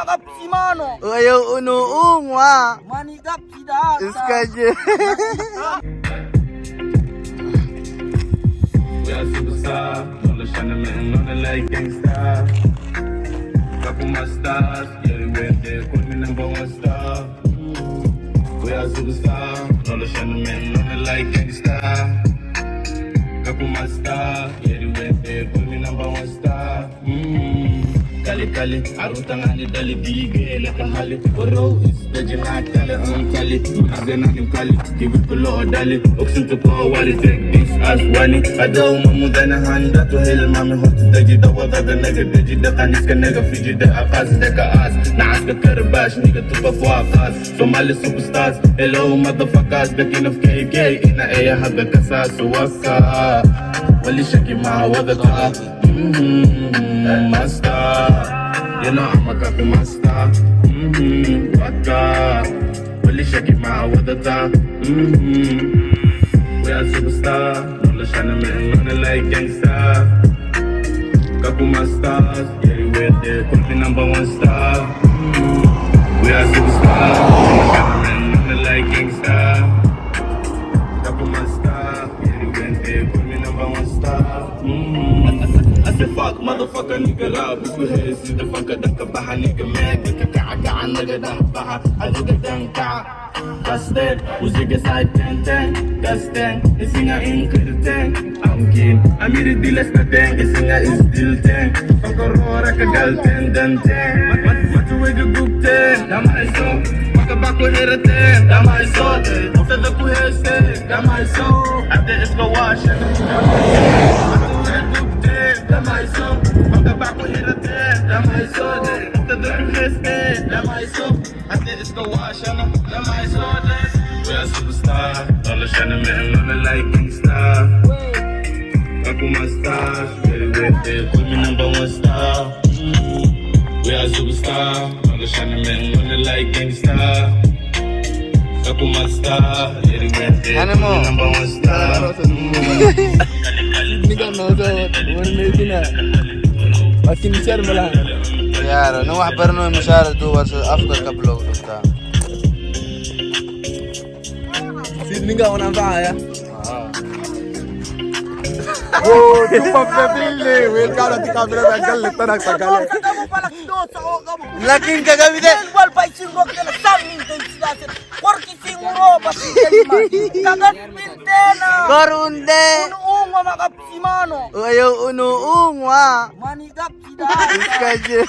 Kap si Mano. Ayaw unuong wa. Manigap si Dasa. Iskadje. We are superstar, all the China men on the like gangsta. Couple my stars, yeah, they went there, put me number one star. We are superstar, all the China men on the like gangsta. Couple my stars, yeah, they went there, put me number one star. Kali, arutangani dali dige lekan hali. Oro is the genatale kali. Azenanim kali, give it below dali. Oxen to power, wali take this as wani. Adaw mamudana handa to hell mami hot daji da wada da nega daji da kanis ka nega fiji da akas da ka as. Naas ka karabash nigga tupa fuakas. Somali superstars, hello motherfuckers, the king of KK. Ina eya haga kasa suwaka. Wali shaki ma wada ka. Master, you know I'm a coffee master. Waka, really shake it my water. We are superstar, all the China men on the like gangsta. Couple my stars, yeah, we went there, put me number one star. We are superstar, all the China men on the like gangsta. Couple my stars, yeah, we went there, put me number one star. I said fuck motherfucker nigga love if we head see the fucker daka baha nigga mad nigga kaga nigga dang baha nigga dang ka kasted uziga side 10 kasted isinga in kudeng I'm keen I made it deal na deng isinga is still 10 fucker ka gal 10 dan 10 mat we go good 10 dama iso maka bako here 10 dama iso after the ku heste dama iso ate is go wash my son, I'm the back with it there. That's my son, the difference there. That's my son, I think it's the wash, and that's my son. We are superstar, all the China men on the like gangsta. Couple my stars, very with it, put me number one star. We are superstar, all the China men on the like gangsta. Couple my stars, very with it, put me number one star. Nigga no so one medina. Akin shar mala. यार no वحبرنا مشارة دو वर्ष أفضل قبل وقتها. Nigga wana mbaya. Oh, tu papabili. Welcome to kamera dagal tanak sagale. Kamu palak dosa o kamu. Lakin kagabi de. Wal pai singo kena samin ten silaset. Porki singuro pasti kelima. Kagat pintena. Korunde. Unuung wa makap si Mano. Ayaw unuong wa. Manigap si Dasa. Iskadje.